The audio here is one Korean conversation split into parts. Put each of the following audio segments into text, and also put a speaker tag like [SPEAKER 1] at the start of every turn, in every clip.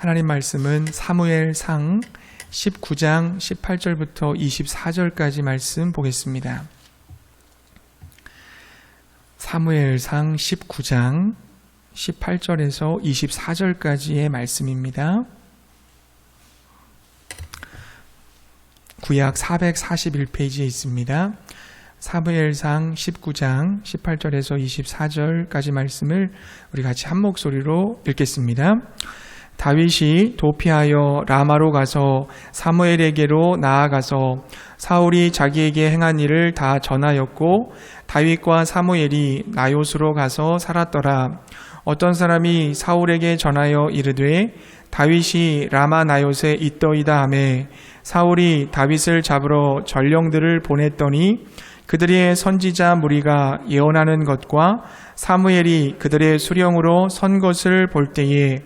[SPEAKER 1] 하나님 말씀은 사무엘상 19장 18절부터 24절까지 말씀 보겠습니다. 사무엘상 19장 18절에서 24절까지의 말씀입니다. 구약 441페이지에 있습니다. 사무엘상 19장 18절에서 24절까지 말씀을 우리 같이 한 목소리로 읽겠습니다. 다윗이 도피하여 라마로 가서 사무엘에게로 나아가서 사울이 자기에게 행한 일을 다 전하였고 다윗과 사무엘이 나요스로 가서 살았더라. 어떤 사람이 사울에게 전하여 이르되 다윗이 라마 나요스에 있더이다 하매 사울이 다윗을 잡으러 전령들을 보냈더니 그들의 선지자 무리가 예언하는 것과 사무엘이 그들의 수령으로 선 것을 볼 때에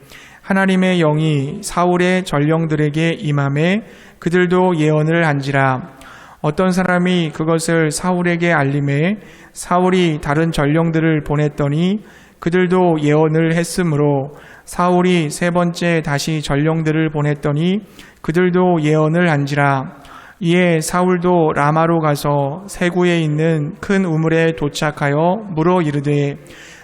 [SPEAKER 1] 하나님의 영이 사울의 전령들에게 임하매 그들도 예언을 한지라. 어떤 사람이 그것을 사울에게 알림해 사울이 다른 전령들을 보냈더니 그들도 예언을 했으므로 사울이 세 번째 다시 전령들을 보냈더니 그들도 예언을 한지라. 이에 사울도 라마로 가서 세구에 있는 큰 우물에 도착하여 물어 이르되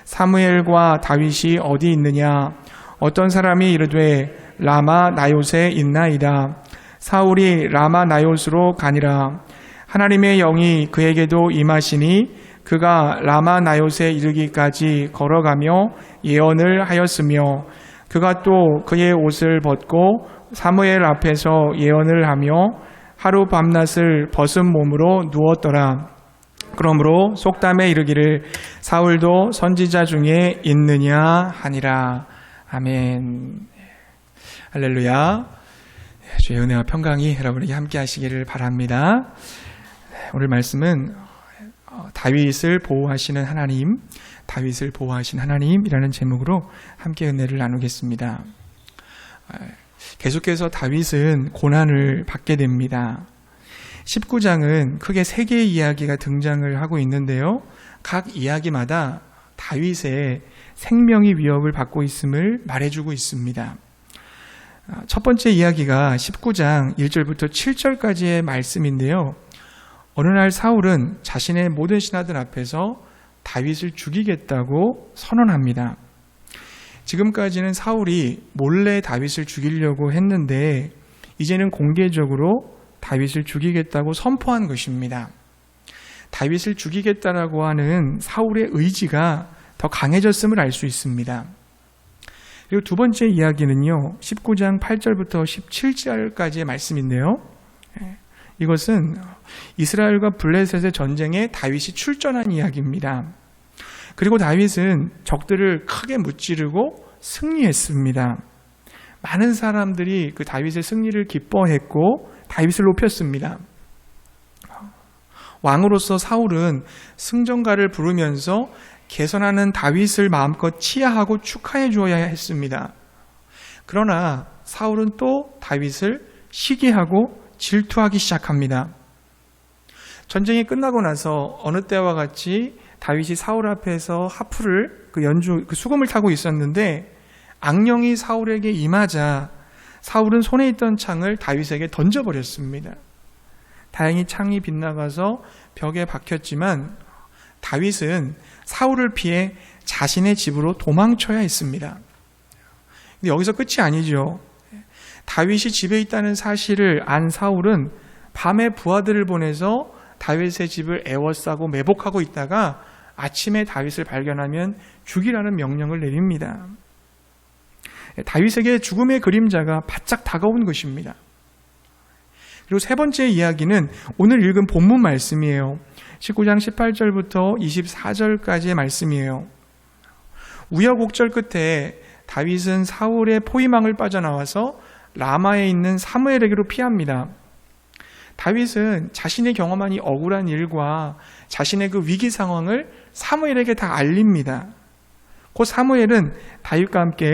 [SPEAKER 1] 사무엘과 다윗이 어디 있느냐? 어떤 사람이 이르되 라마 나요스에 있나이다. 사울이 라마 나요스로 가니라. 하나님의 영이 그에게도 임하시니 그가 라마 나요스에 이르기까지 걸어가며 예언을 하였으며 그가 또 그의 옷을 벗고 사무엘 앞에서 예언을 하며 하루 밤낮을 벗은 몸으로 누웠더라. 그러므로 속담에 이르기를 사울도 선지자 중에 있느냐 하니라. 아멘. 할렐루야. 주의 은혜와 평강이 여러분에게 함께 하시기를 바랍니다. 오늘 말씀은 다윗을 보호하시는 하나님, 다윗을 보호하신 하나님이라는 제목으로 함께 은혜를 나누겠습니다. 계속해서 다윗은 고난을 받게 됩니다. 19장은 크게 3개의 이야기가 등장을 하고 있는데요. 각 이야기마다 다윗의 생명이 위협을 받고 있음을 말해주고 있습니다. 첫 번째 이야기가 19장 1절부터 7절까지의 말씀인데요. 어느 날 사울은 자신의 모든 신하들 앞에서 다윗을 죽이겠다고 선언합니다. 지금까지는 사울이 몰래 다윗을 죽이려고 했는데 이제는 공개적으로 다윗을 죽이겠다고 선포한 것입니다. 다윗을 죽이겠다라고 하는 사울의 의지가 더 강해졌음을 알 수 있습니다. 그리고 두 번째 이야기는요, 19장 8절부터 17절까지의 말씀인데요. 이것은 이스라엘과 블레셋의 전쟁에 다윗이 출전한 이야기입니다. 그리고 다윗은 적들을 크게 무찌르고 승리했습니다. 많은 사람들이 그 다윗의 승리를 기뻐했고 다윗을 높였습니다. 왕으로서 사울은 승전가를 부르면서 개선하는 다윗을 마음껏 치하하고 축하해 주어야 했습니다. 그러나 사울은 또 다윗을 시기하고 질투하기 시작합니다. 전쟁이 끝나고 나서 어느 때와 같이 다윗이 사울 앞에서 하프를 그 수금을 타고 있었는데 악령이 사울에게 임하자 사울은 손에 있던 창을 다윗에게 던져버렸습니다. 다행히 창이 빗나가서 벽에 박혔지만 다윗은 사울을 피해 자신의 집으로 도망쳐야 했습니다. 근데 여기서 끝이 아니죠. 다윗이 집에 있다는 사실을 안 사울은 밤에 부하들을 보내서 다윗의 집을 에워싸고 매복하고 있다가 아침에 다윗을 발견하면 죽이라는 명령을 내립니다. 다윗에게 죽음의 그림자가 바짝 다가온 것입니다. 그리고 세 번째 이야기는 오늘 읽은 본문 말씀이에요. 19장 18절부터 24절까지의 말씀이에요. 우여곡절 끝에 다윗은 사울의 포위망을 빠져나와서 라마에 있는 사무엘에게로 피합니다. 다윗은 자신이 경험한 이 억울한 일과 자신의 그 위기 상황을 사무엘에게 다 알립니다. 곧 사무엘은 다윗과 함께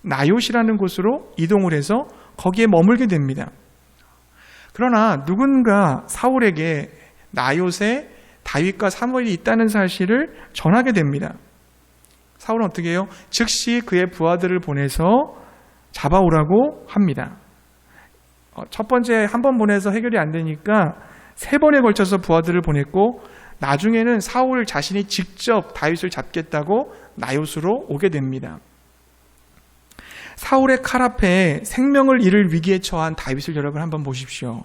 [SPEAKER 1] 나요시라는 곳으로 이동을 해서 거기에 머물게 됩니다. 그러나 누군가 사울에게 나요스에 다윗과 사무엘이 있다는 사실을 전하게 됩니다. 사울은 어떻게 해요? 즉시 그의 부하들을 보내서 잡아오라고 합니다. 첫 번째 한 번 보내서 해결이 안 되니까 3번에 걸쳐서 부하들을 보냈고 나중에는 사울 자신이 직접 다윗을 잡겠다고 나요스로 오게 됩니다. 사울의 칼 앞에 생명을 잃을 위기에 처한 다윗을 여러분 한번 보십시오.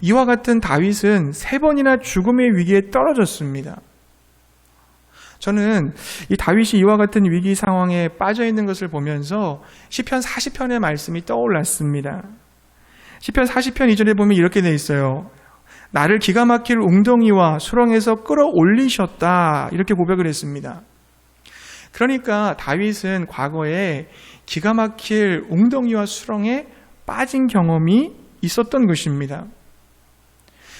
[SPEAKER 1] 이와 같은 다윗은 3번이나 죽음의 위기에 떨어졌습니다. 저는 이 다윗이 이와 같은 위기 상황에 빠져 있는 것을 보면서 시편 40편의 말씀이 떠올랐습니다. 시편 40편 2절에 보면 이렇게 돼 있어요. 나를 기가 막힐 웅덩이와 수렁에서 끌어올리셨다. 이렇게 고백을 했습니다. 그러니까 다윗은 과거에 기가 막힐 웅덩이와 수렁에 빠진 경험이 있었던 것입니다.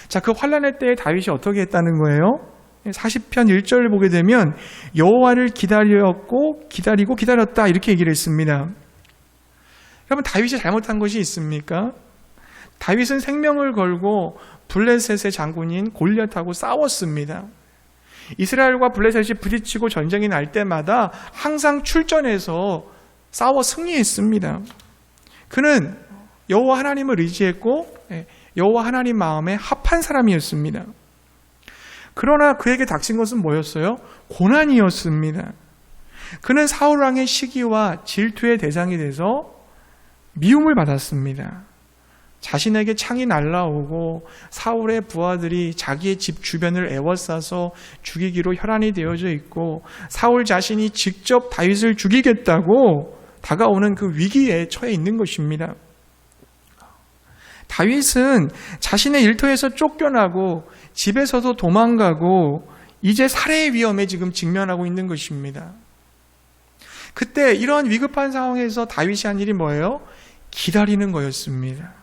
[SPEAKER 1] 자, 그 환난의 때에 다윗이 어떻게 했다는 거예요? 40편 1절을 보게 되면 여호와를 기다리고 기다렸다 이렇게 얘기를 했습니다. 여러분, 다윗이 잘못한 것이 있습니까? 다윗은 생명을 걸고 블레셋의 장군인 골리앗하고 싸웠습니다. 이스라엘과 블레셋이 부딪히고 전쟁이 날 때마다 항상 출전해서 싸워 승리했습니다. 그는 여호와 하나님을 의지했고 여호와 하나님 마음에 합한 사람이었습니다. 그러나 그에게 닥친 것은 뭐였어요? 고난이었습니다. 그는 사울 왕의 시기와 질투의 대상이 돼서 미움을 받았습니다. 자신에게 창이 날라오고 사울의 부하들이 자기의 집 주변을 에워싸서 죽이기로 혈안이 되어져 있고 사울 자신이 직접 다윗을 죽이겠다고 다가오는 그 위기에 처해 있는 것입니다. 다윗은 자신의 일터에서 쫓겨나고 집에서도 도망가고 이제 살해의 위험에 지금 직면하고 있는 것입니다. 그때 이런 위급한 상황에서 다윗이 한 일이 뭐예요? 기다리는 거였습니다.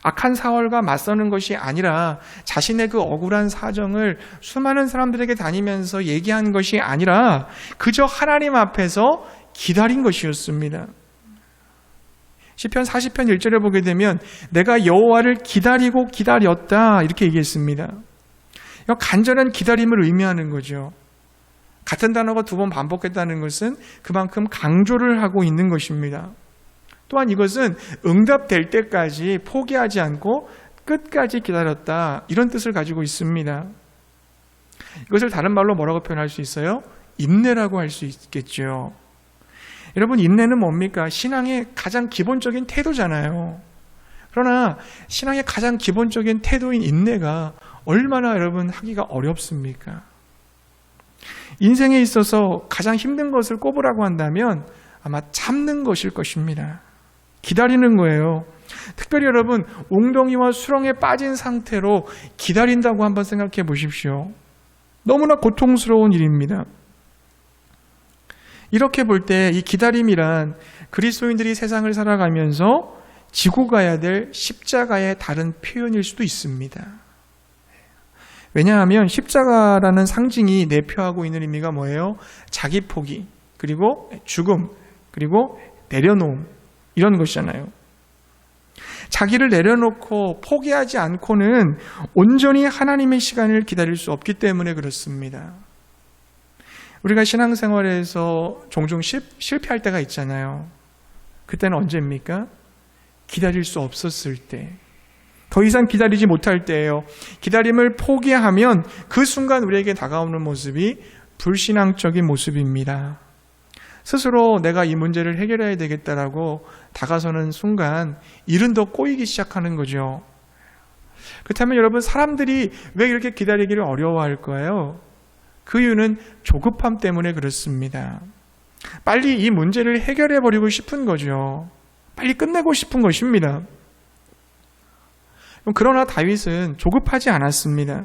[SPEAKER 1] 악한 사울과 맞서는 것이 아니라 자신의 그 억울한 사정을 수많은 사람들에게 다니면서 얘기한 것이 아니라 그저 하나님 앞에서 기다린 것이었습니다. 시편 40편 1절에 보게 되면 내가 여호와를 기다리고 기다렸다 이렇게 얘기했습니다. 간절한 기다림을 의미하는 거죠. 같은 단어가 2번 반복했다는 것은 그만큼 강조를 하고 있는 것입니다. 또한 이것은 응답될 때까지 포기하지 않고 끝까지 기다렸다 이런 뜻을 가지고 있습니다. 이것을 다른 말로 뭐라고 표현할 수 있어요? 인내라고 할 수 있겠죠. 여러분, 인내는 뭡니까? 신앙의 가장 기본적인 태도잖아요. 그러나 신앙의 가장 기본적인 태도인 인내가 얼마나 여러분 하기가 어렵습니까? 인생에 있어서 가장 힘든 것을 꼽으라고 한다면 아마 참는 것일 것입니다. 기다리는 거예요. 특별히 여러분, 웅덩이와 수렁에 빠진 상태로 기다린다고 한번 생각해 보십시오. 너무나 고통스러운 일입니다. 이렇게 볼 때 이 기다림이란 그리스도인들이 세상을 살아가면서 지고 가야 될 십자가의 다른 표현일 수도 있습니다. 왜냐하면 십자가라는 상징이 내표하고 있는 의미가 뭐예요? 자기 포기, 그리고 죽음, 그리고 내려놓음 이런 것이잖아요. 자기를 내려놓고 포기하지 않고는 온전히 하나님의 시간을 기다릴 수 없기 때문에 그렇습니다. 우리가 신앙생활에서 종종 실패할 때가 있잖아요. 그때는 언제입니까? 기다릴 수 없었을 때, 더 이상 기다리지 못할 때예요. 기다림을 포기하면 그 순간 우리에게 다가오는 모습이 불신앙적인 모습입니다. 스스로 내가 이 문제를 해결해야 되겠다라고 다가서는 순간 일은 더 꼬이기 시작하는 거죠. 그렇다면 여러분, 사람들이 왜 이렇게 기다리기를 어려워할 거예요? 그 이유는 조급함 때문에 그렇습니다. 빨리 이 문제를 해결해버리고 싶은 거죠. 빨리 끝내고 싶은 것입니다. 그러나 다윗은 조급하지 않았습니다.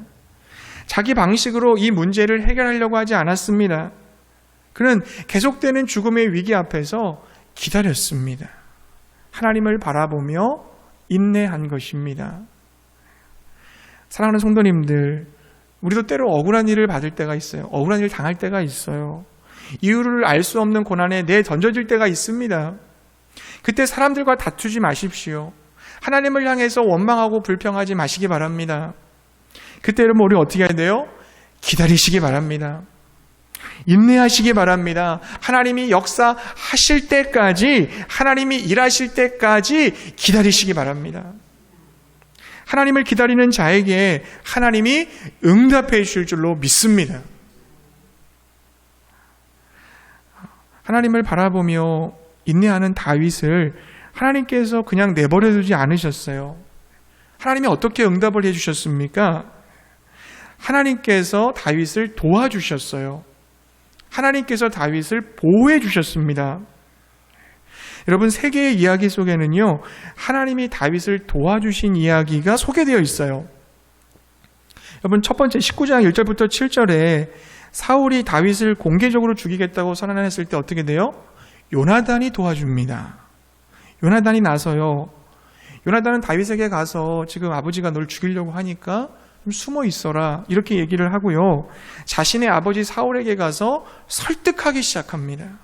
[SPEAKER 1] 자기 방식으로 이 문제를 해결하려고 하지 않았습니다. 그는 계속되는 죽음의 위기 앞에서 기다렸습니다. 하나님을 바라보며 인내한 것입니다. 사랑하는 성도님들, 우리도 때로 억울한 일을 받을 때가 있어요. 억울한 일을 당할 때가 있어요. 이유를 알 수 없는 고난에 내던져질 때가 있습니다. 그때 사람들과 다투지 마십시오. 하나님을 향해서 원망하고 불평하지 마시기 바랍니다. 그때 여러분, 우리 어떻게 해야 돼요? 기다리시기 바랍니다. 인내하시기 바랍니다. 하나님이 역사하실 때까지, 하나님이 일하실 때까지 기다리시기 바랍니다. 하나님을 기다리는 자에게 하나님이 응답해 주실 줄로 믿습니다. 하나님을 바라보며 인내하는 다윗을 하나님께서 그냥 내버려 두지 않으셨어요. 하나님이 어떻게 응답을 해주셨습니까? 하나님께서 다윗을 도와주셨어요. 하나님께서 다윗을 보호해 주셨습니다. 여러분, 세계의 이야기 속에는요, 하나님이 다윗을 도와주신 이야기가 소개되어 있어요. 여러분, 첫 번째 19장 1절부터 7절에 사울이 다윗을 공개적으로 죽이겠다고 선언했을 때 어떻게 돼요? 요나단이 도와줍니다. 요나단이 나서요. 요나단은 다윗에게 가서 지금 아버지가 널 죽이려고 하니까 좀 숨어 있어라, 이렇게 얘기를 하고요. 자신의 아버지 사울에게 가서 설득하기 시작합니다.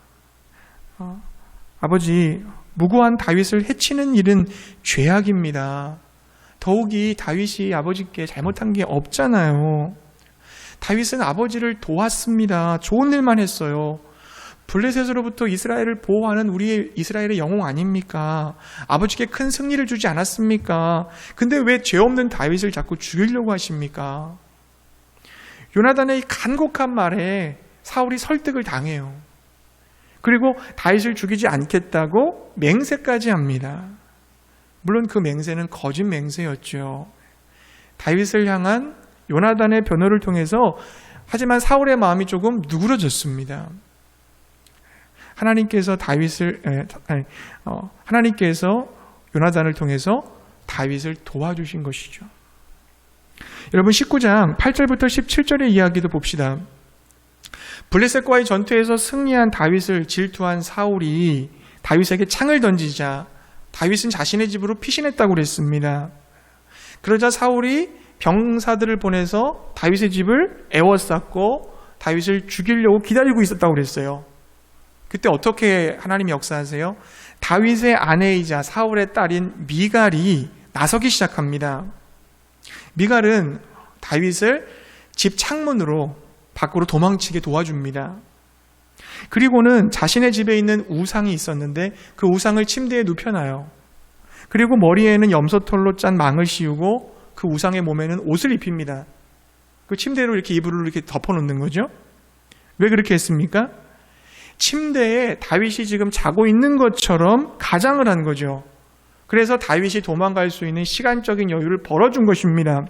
[SPEAKER 1] 아버지, 무고한 다윗을 해치는 일은 죄악입니다. 더욱이 다윗이 아버지께 잘못한 게 없잖아요. 다윗은 아버지를 도왔습니다. 좋은 일만 했어요. 블레셋으로부터 이스라엘을 보호하는 우리의 이스라엘의 영웅 아닙니까? 아버지께 큰 승리를 주지 않았습니까? 근데 왜 죄 없는 다윗을 자꾸 죽이려고 하십니까? 요나단의 이 간곡한 말에 사울이 설득을 당해요. 그리고 다윗을 죽이지 않겠다고 맹세까지 합니다. 물론 그 맹세는 거짓 맹세였죠. 다윗을 향한 요나단의 변호를 통해서, 하지만 사울의 마음이 조금 누그러졌습니다. 하나님께서 요나단을 통해서 다윗을 도와주신 것이죠. 여러분, 19장 8절부터 17절의 이야기도 봅시다. 블레셋과의 전투에서 승리한 다윗을 질투한 사울이 다윗에게 창을 던지자 다윗은 자신의 집으로 피신했다고 그랬습니다. 그러자 사울이 병사들을 보내서 다윗의 집을 에워쌌고 다윗을 죽이려고 기다리고 있었다고 그랬어요. 그때 어떻게 하나님이 역사하세요? 다윗의 아내이자 사울의 딸인 미갈이 나서기 시작합니다. 미갈은 다윗을 집 창문으로 밖으로 도망치게 도와줍니다. 그리고는 자신의 집에 있는 우상이 있었는데 그 우상을 침대에 눕혀놔요. 그리고 머리에는 염소털로 짠 망을 씌우고 그 우상의 몸에는 옷을 입힙니다. 그 침대로 이렇게 이불을 이렇게 덮어놓는 거죠. 왜 그렇게 했습니까? 침대에 다윗이 지금 자고 있는 것처럼 가장을 한 거죠. 그래서 다윗이 도망갈 수 있는 시간적인 여유를 벌어준 것입니다.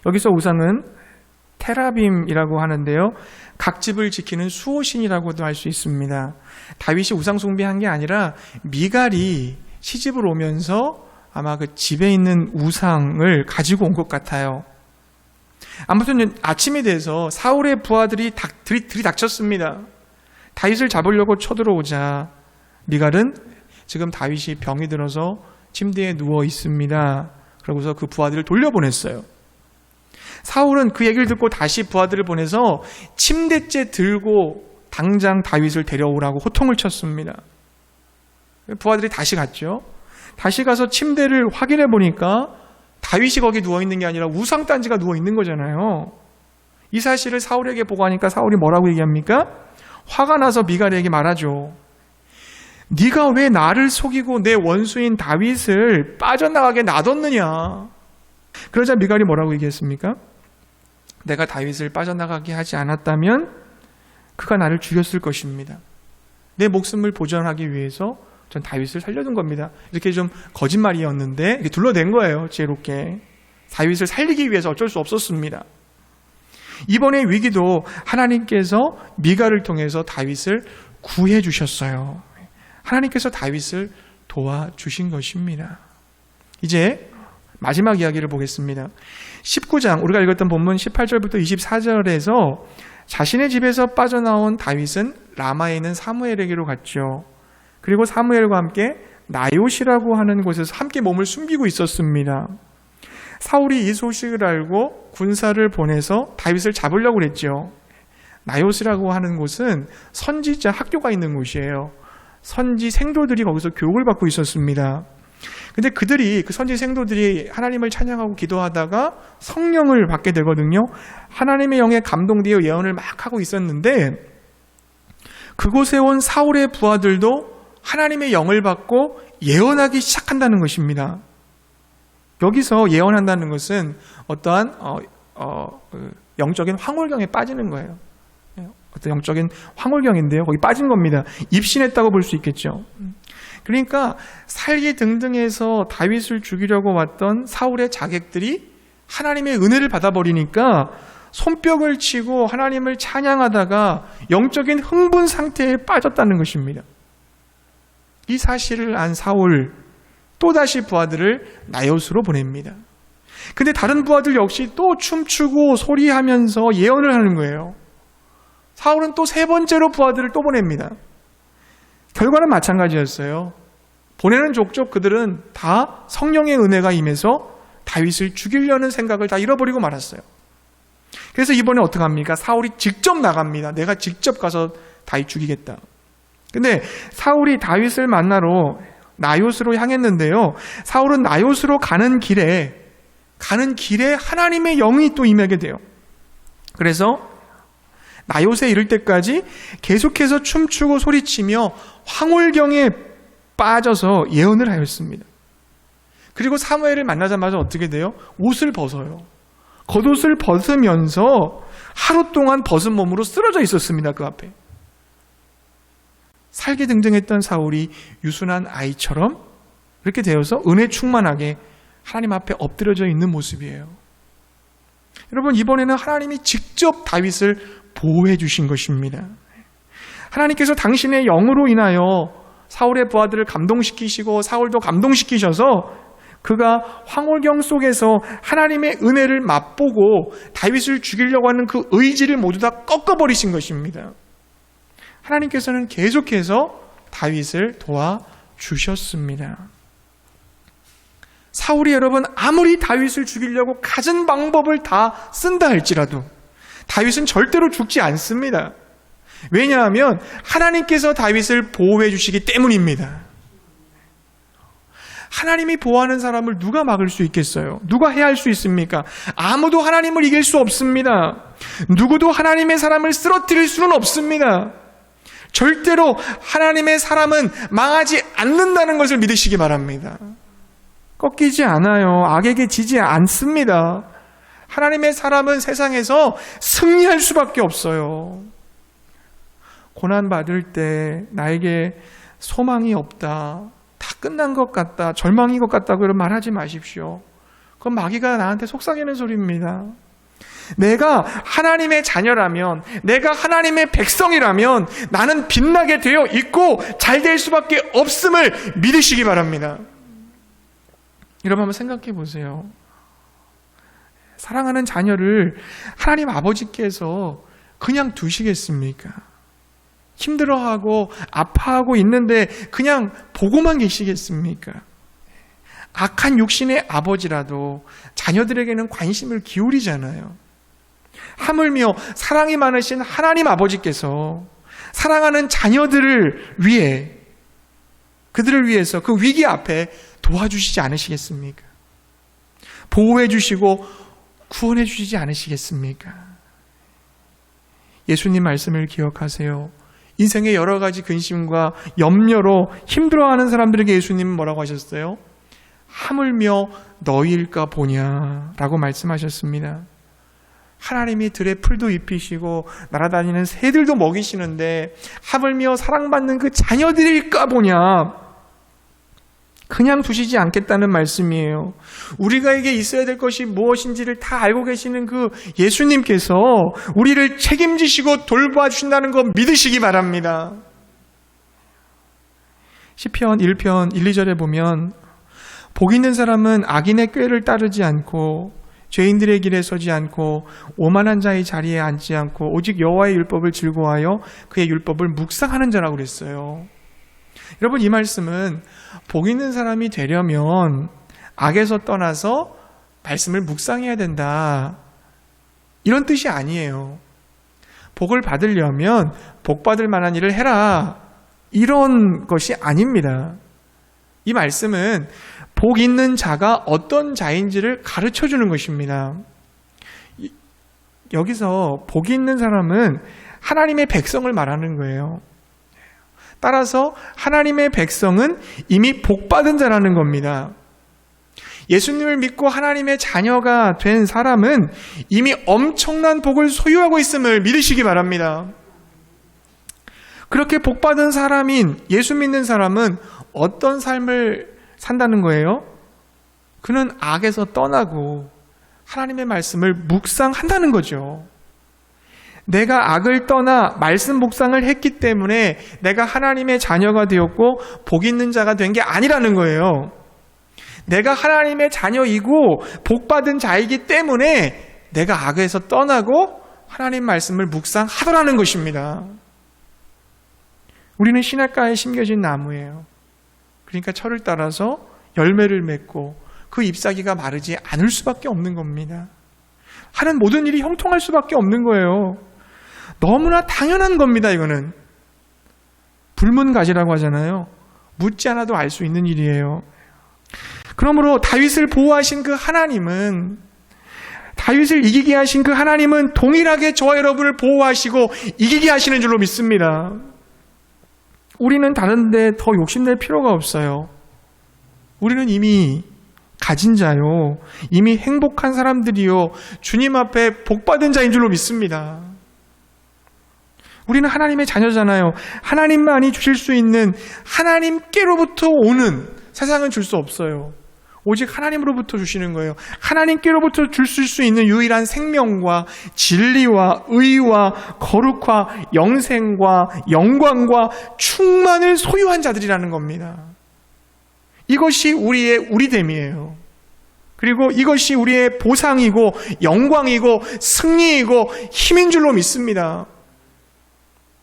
[SPEAKER 1] 여기서 우상은 테라빔이라고 하는데요, 각 집을 지키는 수호신이라고도 할 수 있습니다. 다윗이 우상 숭배한 게 아니라 미갈이 시집을 오면서 아마 그 집에 있는 우상을 가지고 온 것 같아요. 아무튼 아침이 돼서 사울의 부하들이 들이닥쳤습니다. 다윗을 잡으려고 쳐들어오자 미갈은 지금 다윗이 병이 들어서 침대에 누워 있습니다. 그러고서 그 부하들을 돌려보냈어요. 사울은 그 얘기를 듣고 다시 부하들을 보내서 침대째 들고 당장 다윗을 데려오라고 호통을 쳤습니다. 부하들이 다시 갔죠. 다시 가서 침대를 확인해 보니까 다윗이 거기 누워있는 게 아니라 우상단지가 누워있는 거잖아요. 이 사실을 사울에게 보고하니까 사울이 뭐라고 얘기합니까? 화가 나서 미갈에게 말하죠. 네가 왜 나를 속이고 내 원수인 다윗을 빠져나가게 놔뒀느냐. 그러자 미갈이 뭐라고 얘기했습니까? 내가 다윗을 빠져나가게 하지 않았다면 그가 나를 죽였을 것입니다. 내 목숨을 보전하기 위해서 전 다윗을 살려둔 겁니다. 이렇게 좀 거짓말이었는데 이렇게 둘러댄 거예요. 지혜롭게. 다윗을 살리기 위해서 어쩔 수 없었습니다. 이번의 위기도 하나님께서 미갈을 통해서 다윗을 구해 주셨어요. 하나님께서 다윗을 도와주신 것입니다. 이제 마지막 이야기를 보겠습니다. 19장 우리가 읽었던 본문 18절부터 24절에서 자신의 집에서 빠져나온 다윗은 라마에 있는 사무엘에게로 갔죠. 그리고 사무엘과 함께 나요시라고 하는 곳에서 함께 몸을 숨기고 있었습니다. 사울이 이 소식을 알고 군사를 보내서 다윗을 잡으려고 했죠. 나요시라고 하는 곳은 선지자 학교가 있는 곳이에요. 선지 생도들이 거기서 교육을 받고 있었습니다. 근데 그들이, 그 선지 생도들이 하나님을 찬양하고 기도하다가 성령을 받게 되거든요. 하나님의 영에 감동되어 예언을 막 하고 있었는데, 그곳에 온 사울의 부하들도 하나님의 영을 받고 예언하기 시작한다는 것입니다. 여기서 예언한다는 것은 어떠한 영적인 황홀경에 빠지는 거예요. 어떤 영적인 황홀경인데요. 거기 빠진 겁니다. 입신했다고 볼 수 있겠죠. 그러니까 살기 등등해서 다윗을 죽이려고 왔던 사울의 자객들이 하나님의 은혜를 받아버리니까 손뼉을 치고 하나님을 찬양하다가 영적인 흥분 상태에 빠졌다는 것입니다. 이 사실을 안 사울, 또다시 부하들을 나요스로 보냅니다. 근데 다른 부하들 역시 또 춤추고 소리하면서 예언을 하는 거예요. 사울은 또 세 번째로 부하들을 또 보냅니다. 결과는 마찬가지였어요. 보내는 족족 그들은 다 성령의 은혜가 임해서 다윗을 죽이려는 생각을 다 잃어버리고 말았어요. 그래서 이번에 어떻게 합니까? 사울이 직접 나갑니다. 내가 직접 가서 다윗 죽이겠다. 근데 사울이 다윗을 만나러 나요스로 향했는데요. 사울은 나요스로 가는 길에 하나님의 영이 또 임하게 돼요. 그래서 나요스에 이를 때까지 계속해서 춤추고 소리치며 황홀경에 빠져서 예언을 하였습니다. 그리고 사무엘을 만나자마자 어떻게 돼요? 옷을 벗어요. 겉옷을 벗으면서 하루 동안 벗은 몸으로 쓰러져 있었습니다. 그 앞에. 살기등등했던 사울이 유순한 아이처럼 이렇게 되어서 은혜 충만하게 하나님 앞에 엎드려져 있는 모습이에요. 여러분, 이번에는 하나님이 직접 다윗을 보호해 주신 것입니다. 하나님께서 당신의 영으로 인하여 사울의 부하들을 감동시키시고 사울도 감동시키셔서 그가 황홀경 속에서 하나님의 은혜를 맛보고 다윗을 죽이려고 하는 그 의지를 모두 다 꺾어버리신 것입니다. 하나님께서는 계속해서 다윗을 도와주셨습니다. 사울이 여러분 아무리 다윗을 죽이려고 갖은 방법을 다 쓴다 할지라도 다윗은 절대로 죽지 않습니다. 왜냐하면 하나님께서 다윗을 보호해 주시기 때문입니다. 하나님이 보호하는 사람을 누가 막을 수 있겠어요? 누가 해할 수 있습니까? 아무도 하나님을 이길 수 없습니다. 누구도 하나님의 사람을 쓰러뜨릴 수는 없습니다. 절대로 하나님의 사람은 망하지 않는다는 것을 믿으시기 바랍니다. 꺾이지 않아요. 악에게 지지 않습니다. 하나님의 사람은 세상에서 승리할 수밖에 없어요. 고난받을 때 나에게 소망이 없다, 다 끝난 것 같다, 절망인 것 같다 그런 말하지 마십시오. 그건 마귀가 나한테 속삭이는 소리입니다. 내가 하나님의 자녀라면, 내가 하나님의 백성이라면 나는 빛나게 되어 있고 잘 될 수밖에 없음을 믿으시기 바랍니다. 여러분 한번 생각해 보세요. 사랑하는 자녀를 하나님 아버지께서 그냥 두시겠습니까? 힘들어하고 아파하고 있는데 그냥 보고만 계시겠습니까? 악한 육신의 아버지라도 자녀들에게는 관심을 기울이잖아요. 하물며 사랑이 많으신 하나님 아버지께서 사랑하는 자녀들을 위해, 그들을 위해서 그 위기 앞에 도와주시지 않으시겠습니까? 보호해 주시고 구원해 주시지 않으시겠습니까? 예수님 말씀을 기억하세요. 인생의 여러 가지 근심과 염려로 힘들어하는 사람들에게 예수님은 뭐라고 하셨어요? 하물며 너희일까 보냐 라고 말씀하셨습니다. 하나님이 들에 풀도 입히시고 날아다니는 새들도 먹이시는데 하물며 사랑받는 그 자녀들일까 보냐, 그냥 두시지 않겠다는 말씀이에요. 우리가에게 있어야 될 것이 무엇인지를 다 알고 계시는 그 예수님께서 우리를 책임지시고 돌봐주신다는 거 믿으시기 바랍니다. 시편 1편 1, 2절에 보면 복 있는 사람은 악인의 꾀를 따르지 않고 죄인들의 길에 서지 않고 오만한 자의 자리에 앉지 않고 오직 여호와의 율법을 즐거워하여 그의 율법을 묵상하는 자라고 그랬어요. 여러분, 이 말씀은 복 있는 사람이 되려면 악에서 떠나서 말씀을 묵상해야 된다, 이런 뜻이 아니에요. 복을 받으려면 복 받을 만한 일을 해라, 이런 것이 아닙니다. 이 말씀은 복 있는 자가 어떤 자인지를 가르쳐 주는 것입니다. 여기서 복 있는 사람은 하나님의 백성을 말하는 거예요. 따라서 하나님의 백성은 이미 복받은 자라는 겁니다. 예수님을 믿고 하나님의 자녀가 된 사람은 이미 엄청난 복을 소유하고 있음을 믿으시기 바랍니다. 그렇게 복받은 사람인 예수 믿는 사람은 어떤 삶을 산다는 거예요? 그는 악에서 떠나고 하나님의 말씀을 묵상한다는 거죠. 내가 악을 떠나 말씀 묵상을 했기 때문에 내가 하나님의 자녀가 되었고 복 있는 자가 된 게 아니라는 거예요. 내가 하나님의 자녀이고 복받은 자이기 때문에 내가 악에서 떠나고 하나님 말씀을 묵상하더라는 것입니다. 우리는 시냇가에 심겨진 나무예요. 그러니까 철을 따라서 열매를 맺고 그 잎사귀가 마르지 않을 수밖에 없는 겁니다. 하는 모든 일이 형통할 수밖에 없는 거예요. 너무나 당연한 겁니다. 이거는 불문가지라고 하잖아요. 묻지 않아도 알 수 있는 일이에요. 그러므로 다윗을 보호하신 그 하나님은, 다윗을 이기게 하신 그 하나님은 동일하게 저와 여러분을 보호하시고 이기게 하시는 줄로 믿습니다. 우리는 다른 데 더 욕심낼 필요가 없어요. 우리는 이미 가진 자요, 이미 행복한 사람들이요, 주님 앞에 복받은 자인 줄로 믿습니다. 우리는 하나님의 자녀잖아요. 하나님만이 주실 수 있는, 하나님께로부터 오는, 세상은 줄 수 없어요. 오직 하나님으로부터 주시는 거예요. 하나님께로부터 주실 수 있는 유일한 생명과 진리와 의와 거룩과 영생과 영광과 충만을 소유한 자들이라는 겁니다. 이것이 우리의 우리됨이에요. 그리고 이것이 우리의 보상이고 영광이고 승리이고 힘인 줄로 믿습니다.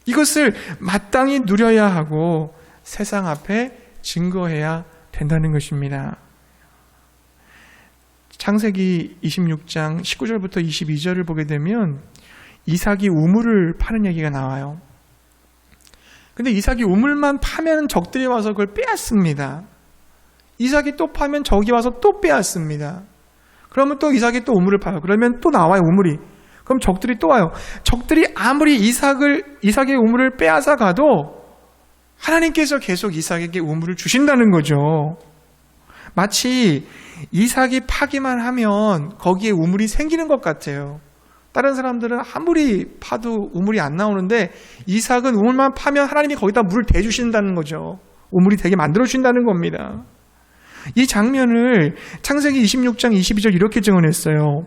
[SPEAKER 1] 이것을 마땅히 누려야 하고 세상 앞에 증거해야 된다는 것입니다. 창세기 26장 19절부터 22절을 보게 되면 이삭이 우물을 파는 얘기가 나와요. 근데 이삭이 우물만 파면 적들이 와서 그걸 빼앗습니다. 이삭이 또 파면 적이 와서 또 빼앗습니다. 그러면 또 이삭이 또 우물을 파요. 그러면 또 나와요, 우물이. 그럼 적들이 또 와요. 적들이 아무리 이삭의 우물을 빼앗아 가도 하나님께서 계속 이삭에게 우물을 주신다는 거죠. 마치 이삭이 파기만 하면 거기에 우물이 생기는 것 같아요. 다른 사람들은 아무리 파도 우물이 안 나오는데 이삭은 우물만 파면 하나님이 거기다 물을 대주신다는 거죠. 우물이 되게 만들어주신다는 겁니다. 이 장면을 창세기 26장 22절 이렇게 증언했어요.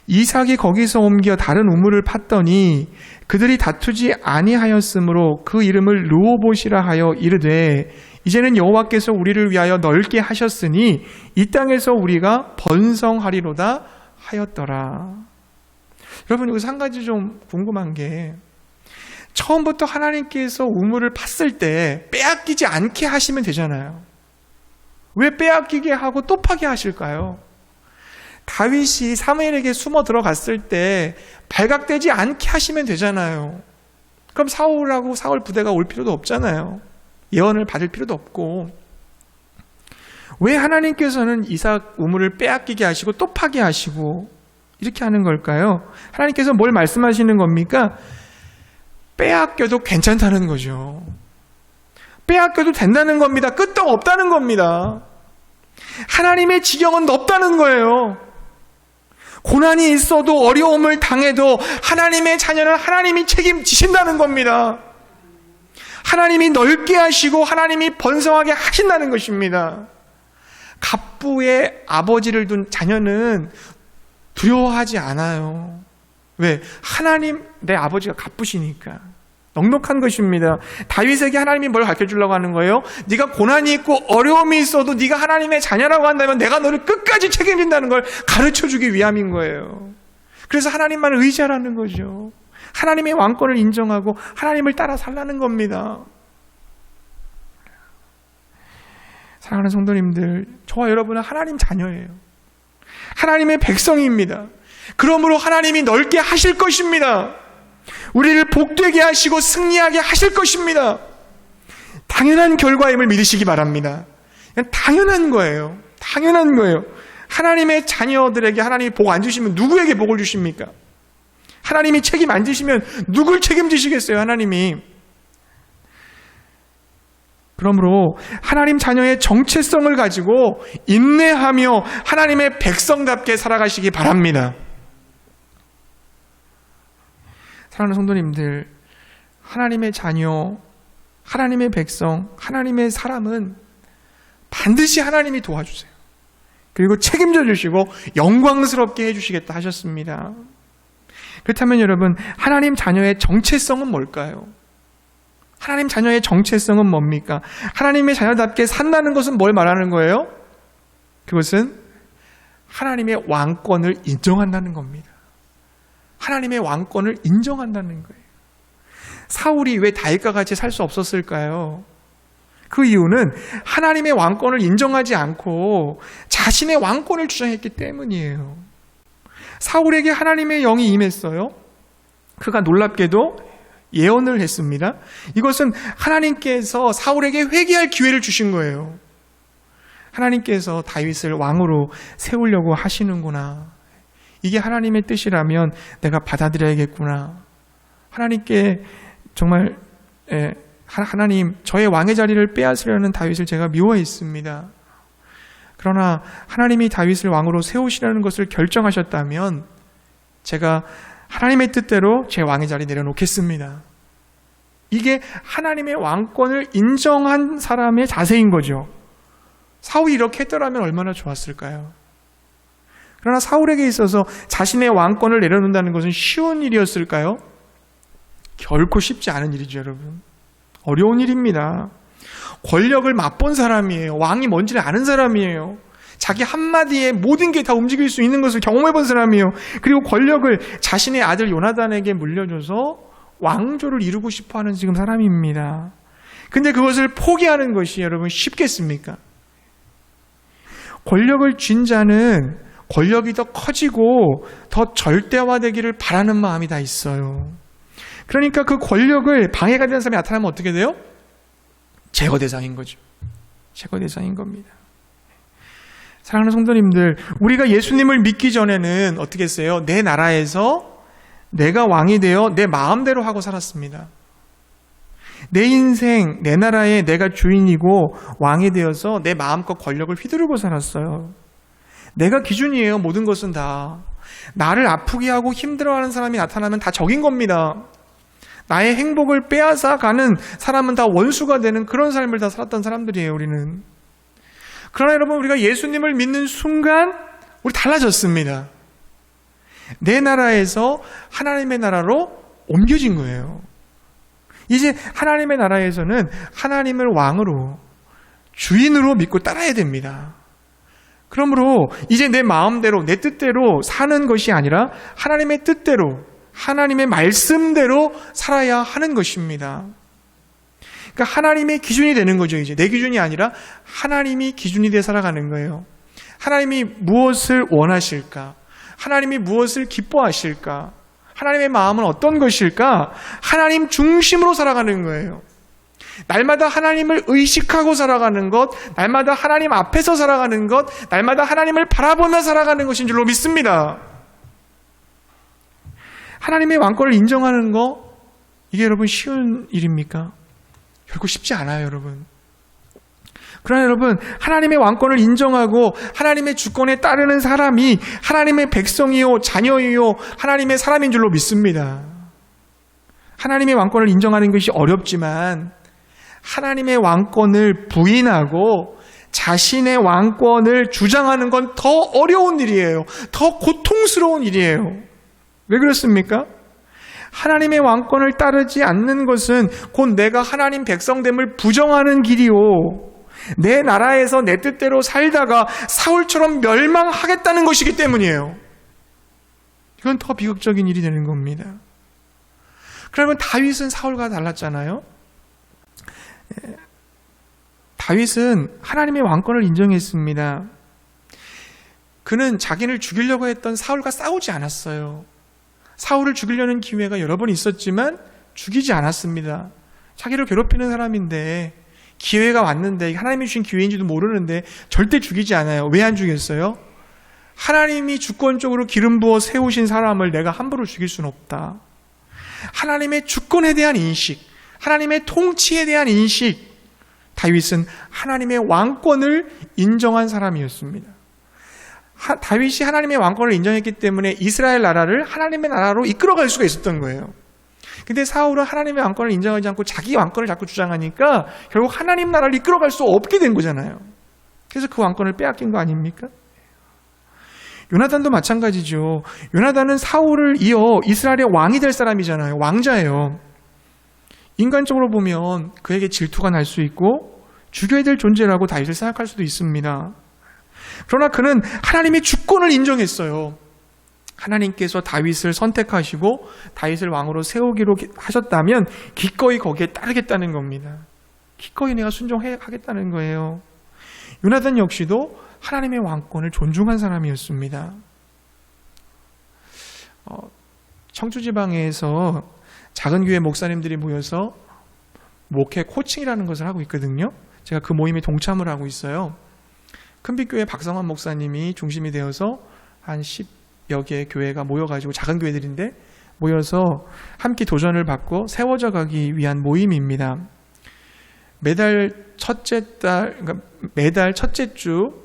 [SPEAKER 1] 이삭이 거기서 옮겨 다른 우물을 팠더니 그들이 다투지 아니하였으므로 그 이름을 르호봇이라 하여 이르되 이제는 여호와께서 우리를 위하여 넓게 하셨으니 이 땅에서 우리가 번성하리로다 하였더라. 여러분, 여기서 한 가지 좀 궁금한 게, 처음부터 하나님께서 우물을 팠을 때 빼앗기지 않게 하시면 되잖아요. 왜 빼앗기게 하고 또 파게 하실까요? 다윗이 사무엘에게 숨어 들어갔을 때 발각되지 않게 하시면 되잖아요. 그럼 사울하고 사울 부대가 올 필요도 없잖아요. 예언을 받을 필요도 없고. 왜 하나님께서는 이삭 우물을 빼앗기게 하시고 또 파게 하시고 이렇게 하는 걸까요? 하나님께서 뭘 말씀하시는 겁니까? 빼앗겨도 괜찮다는 거죠. 빼앗겨도 된다는 겁니다. 끄떡 없다는 겁니다. 하나님의 지경은 넓다는 거예요. 고난이 있어도 어려움을 당해도 하나님의 자녀는 하나님이 책임지신다는 겁니다. 하나님이 넓게 하시고 하나님이 번성하게 하신다는 것입니다. 갑부의 아버지를 둔 자녀는 두려워하지 않아요. 왜? 하나님, 내 아버지가 갑부시니까. 넉넉한 것입니다. 다윗에게 하나님이 뭘 가르쳐주려고 하는 거예요? 네가 고난이 있고 어려움이 있어도 네가 하나님의 자녀라고 한다면 내가 너를 끝까지 책임진다는 걸 가르쳐주기 위함인 거예요. 그래서 하나님만을 의지하라는 거죠. 하나님의 왕권을 인정하고 하나님을 따라 살라는 겁니다. 사랑하는 성도님들, 저와 여러분은 하나님 자녀예요. 하나님의 백성입니다. 그러므로 하나님이 넓게 하실 것입니다. 우리를 복되게 하시고 승리하게 하실 것입니다. 당연한 결과임을 믿으시기 바랍니다. 그냥 당연한 거예요. 당연한 거예요. 하나님의 자녀들에게 하나님이 복 안 주시면 누구에게 복을 주십니까? 하나님이 책임 안 지시면 누굴 책임지시겠어요, 하나님이? 그러므로 하나님 자녀의 정체성을 가지고 인내하며 하나님의 백성답게 살아가시기 바랍니다. 사랑하는 성도님들, 하나님의 자녀, 하나님의 백성, 하나님의 사람은 반드시 하나님이 도와주세요. 그리고 책임져 주시고 영광스럽게 해주시겠다 하셨습니다. 그렇다면 여러분, 하나님 자녀의 정체성은 뭘까요? 하나님 자녀의 정체성은 뭡니까? 하나님의 자녀답게 산다는 것은 뭘 말하는 거예요? 그것은 하나님의 왕권을 인정한다는 겁니다. 하나님의 왕권을 인정한다는 거예요. 사울이 왜 다윗과 같이 살 수 없었을까요? 그 이유는 하나님의 왕권을 인정하지 않고 자신의 왕권을 주장했기 때문이에요. 사울에게 하나님의 영이 임했어요. 그가 놀랍게도 예언을 했습니다. 이것은 하나님께서 사울에게 회개할 기회를 주신 거예요. 하나님께서 다윗을 왕으로 세우려고 하시는구나. 이게 하나님의 뜻이라면 내가 받아들여야겠구나. 하나님께 정말 하나님, 저의 왕의 자리를 빼앗으려는 다윗을 제가 미워했습니다. 그러나 하나님이 다윗을 왕으로 세우시라는 것을 결정하셨다면 제가 하나님의 뜻대로 제 왕의 자리 내려놓겠습니다. 이게 하나님의 왕권을 인정한 사람의 자세인 거죠. 사울이 이렇게 했더라면 얼마나 좋았을까요? 그러나 사울에게 있어서 자신의 왕권을 내려놓는다는 것은 쉬운 일이었을까요? 결코 쉽지 않은 일이죠, 여러분. 어려운 일입니다. 권력을 맛본 사람이에요. 왕이 뭔지를 아는 사람이에요. 자기 한마디에 모든 게 다 움직일 수 있는 것을 경험해 본 사람이에요. 그리고 권력을 자신의 아들 요나단에게 물려줘서 왕조를 이루고 싶어하는 지금 사람입니다. 근데 그것을 포기하는 것이 여러분 쉽겠습니까? 권력을 쥔 자는 권력이 더 커지고 더 절대화되기를 바라는 마음이 다 있어요. 그러니까 그 권력을 방해가 되는 사람이 나타나면 어떻게 돼요? 제거 대상인 거죠. 제거 대상인 겁니다. 사랑하는 성도님들, 우리가 예수님을 믿기 전에는 어떻게 했어요? 내 나라에서 내가 왕이 되어 내 마음대로 하고 살았습니다. 내 인생, 내 나라에 내가 주인이고 왕이 되어서 내 마음껏 권력을 휘두르고 살았어요. 내가 기준이에요. 모든 것은 다. 나를 아프게 하고 힘들어하는 사람이 나타나면 다 적인 겁니다. 나의 행복을 빼앗아 가는 사람은 다 원수가 되는 그런 삶을 다 살았던 사람들이에요, 우리는. 그러나 여러분, 우리가 예수님을 믿는 순간 우리 달라졌습니다. 내 나라에서 하나님의 나라로 옮겨진 거예요. 이제 하나님의 나라에서는 하나님을 왕으로, 주인으로 믿고 따라야 됩니다. 그러므로 이제 내 마음대로, 내 뜻대로 사는 것이 아니라 하나님의 뜻대로, 하나님의 말씀대로 살아야 하는 것입니다. 그러니까 하나님의 기준이 되는 거죠. 이제 내 기준이 아니라 하나님이 기준이 되어 살아가는 거예요. 하나님이 무엇을 원하실까? 하나님이 무엇을 기뻐하실까? 하나님의 마음은 어떤 것일까? 하나님 중심으로 살아가는 거예요. 날마다 하나님을 의식하고 살아가는 것, 날마다 하나님 앞에서 살아가는 것, 날마다 하나님을 바라보며 살아가는 것인 줄로 믿습니다. 하나님의 왕권을 인정하는 거, 이게 여러분 쉬운 일입니까? 결코 쉽지 않아요, 여러분. 그러나 여러분, 하나님의 왕권을 인정하고 하나님의 주권에 따르는 사람이 하나님의 백성이요, 자녀이요, 하나님의 사람인 줄로 믿습니다. 하나님의 왕권을 인정하는 것이 어렵지만 하나님의 왕권을 부인하고 자신의 왕권을 주장하는 건 더 어려운 일이에요. 더 고통스러운 일이에요. 왜 그렇습니까? 하나님의 왕권을 따르지 않는 것은 곧 내가 하나님 백성됨을 부정하는 길이요, 내 나라에서 내 뜻대로 살다가 사울처럼 멸망하겠다는 것이기 때문이에요. 이건 더 비극적인 일이 되는 겁니다. 그러면 다윗은 사울과 달랐잖아요. 다윗은 하나님의 왕권을 인정했습니다. 그는 자기를 죽이려고 했던 사울과 싸우지 않았어요. 사울을 죽이려는 기회가 여러 번 있었지만 죽이지 않았습니다. 자기를 괴롭히는 사람인데 기회가 왔는데 하나님이 주신 기회인지도 모르는데 절대 죽이지 않아요. 왜 안 죽였어요? 하나님이 주권적으로 기름 부어 세우신 사람을 내가 함부로 죽일 수는 없다. 하나님의 주권에 대한 인식, 하나님의 통치에 대한 인식, 다윗은 하나님의 왕권을 인정한 사람이었습니다. 다윗이 하나님의 왕권을 인정했기 때문에 이스라엘 나라를 하나님의 나라로 이끌어갈 수가 있었던 거예요. 근데 사울은 하나님의 왕권을 인정하지 않고 자기 왕권을 자꾸 주장하니까 결국 하나님 나라를 이끌어갈 수 없게 된 거잖아요. 그래서 그 왕권을 빼앗긴 거 아닙니까? 요나단도 마찬가지죠. 요나단은 사울을 이어 이스라엘의 왕이 될 사람이잖아요. 왕자예요. 인간적으로 보면 그에게 질투가 날 수 있고 죽여야 될 존재라고 다윗을 생각할 수도 있습니다. 그러나 그는 하나님의 주권을 인정했어요. 하나님께서 다윗을 선택하시고 다윗을 왕으로 세우기로 하셨다면 기꺼이 거기에 따르겠다는 겁니다. 기꺼이 내가 순종하겠다는 거예요. 요나단 역시도 하나님의 왕권을 존중한 사람이었습니다. 청주지방에서 작은 교회 목사님들이 모여서 목회 코칭이라는 것을 하고 있거든요. 제가 그 모임에 동참을 하고 있어요. 큰빛교회 박성환 목사님이 중심이 되어서 한 10여 개의 교회가 모여가지고 작은 교회들인데 모여서 함께 도전을 받고 세워져 가기 위한 모임입니다. 매달 첫째 주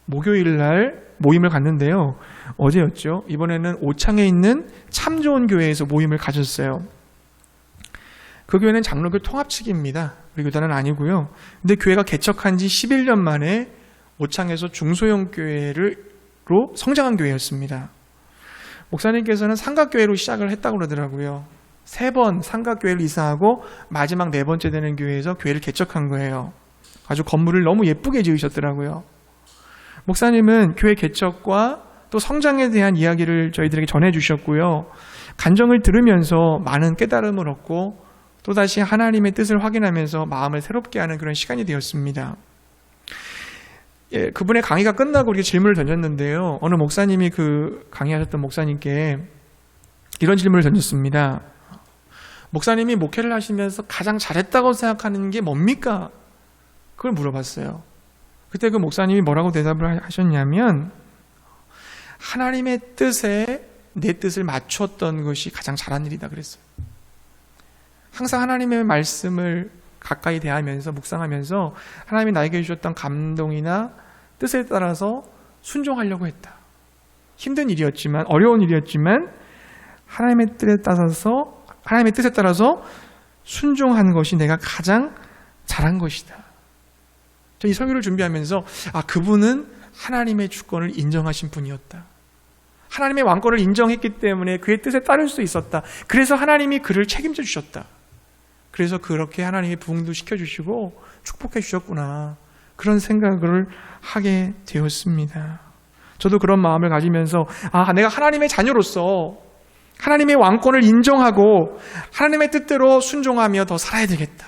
[SPEAKER 1] 목요일 날 모임을 갔는데요. 어제였죠. 이번에는 오창에 있는 참 좋은 교회에서 모임을 가졌어요. 그 교회는 장로교 통합측입니다. 우리 교단은 아니고요. 근데 교회가 개척한 지 11년 만에 오창에서 중소형 교회로 성장한 교회였습니다. 목사님께서는 삼각교회로 시작을 했다고 그러더라고요. 3번 삼각교회를 이사하고 마지막 4번째 되는 교회에서 교회를 개척한 거예요. 아주 건물을 너무 예쁘게 지으셨더라고요. 목사님은 교회 개척과 또 성장에 대한 이야기를 저희들에게 전해주셨고요. 간정을 들으면서 많은 깨달음을 얻고 또다시 하나님의 뜻을 확인하면서 마음을 새롭게 하는 그런 시간이 되었습니다. 그분의 강의가 끝나고 우리가 질문을 던졌는데요. 어느 목사님이 그 강의하셨던 목사님께 이런 질문을 던졌습니다. 목사님이 목회를 하시면서 가장 잘했다고 생각하는 게 뭡니까? 그걸 물어봤어요. 그때 그 목사님이 뭐라고 대답을 하셨냐면 하나님의 뜻에 내 뜻을 맞췄던 것이 가장 잘한 일이다 그랬어요. 항상 하나님의 말씀을 가까이 대하면서 묵상하면서 하나님이 나에게 주셨던 감동이나 뜻에 따라서 순종하려고 했다. 힘든 일이었지만 어려운 일이었지만 하나님의 뜻에 따라서 순종하는 것이 내가 가장 잘한 것이다. 이 설교를 준비하면서 그분은 하나님의 주권을 인정하신 분이었다. 하나님의 왕권을 인정했기 때문에 그의 뜻에 따를 수 있었다. 그래서 하나님이 그를 책임져 주셨다. 그래서 그렇게 하나님이 부흥도 시켜주시고 축복해 주셨구나. 그런 생각을 하게 되었습니다. 저도 그런 마음을 가지면서 내가 하나님의 자녀로서 하나님의 왕권을 인정하고 하나님의 뜻대로 순종하며 더 살아야 되겠다.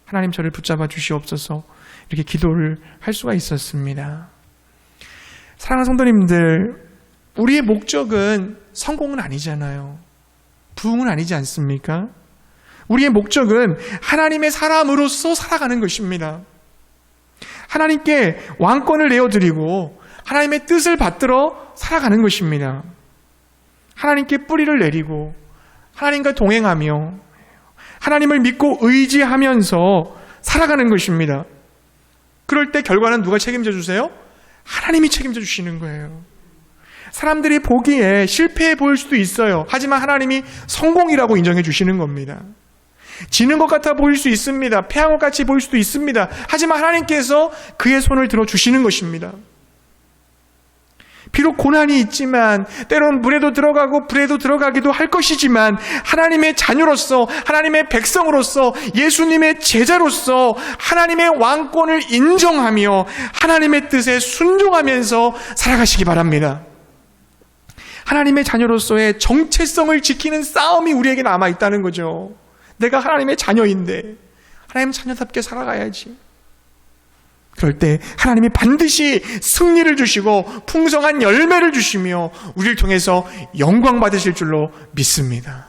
[SPEAKER 1] 하나님 저를 붙잡아 주시옵소서. 이렇게 기도를 할 수가 있었습니다. 사랑하는 성도님들, 우리의 목적은 성공은 아니잖아요. 부흥은 아니지 않습니까? 우리의 목적은 하나님의 사람으로서 살아가는 것입니다. 하나님께 왕권을 내어드리고 하나님의 뜻을 받들어 살아가는 것입니다. 하나님께 뿌리를 내리고 하나님과 동행하며 하나님을 믿고 의지하면서 살아가는 것입니다. 그럴 때 결과는 누가 책임져 주세요? 하나님이 책임져 주시는 거예요. 사람들이 보기에 실패해 보일 수도 있어요. 하지만 하나님이 성공이라고 인정해 주시는 겁니다. 지는 것 같아 보일 수 있습니다. 패한 것 같이 보일 수도 있습니다. 하지만 하나님께서 그의 손을 들어주시는 것입니다. 비록 고난이 있지만 때론 물에도 들어가고 불에도 들어가기도 할 것이지만 하나님의 자녀로서 하나님의 백성으로서 예수님의 제자로서 하나님의 왕권을 인정하며 하나님의 뜻에 순종하면서 살아가시기 바랍니다. 하나님의 자녀로서의 정체성을 지키는 싸움이 우리에게 남아있다는 거죠. 내가 하나님의 자녀인데 하나님 자녀답게 살아가야지. 그럴 때 하나님이 반드시 승리를 주시고 풍성한 열매를 주시며 우리를 통해서 영광 받으실 줄로 믿습니다.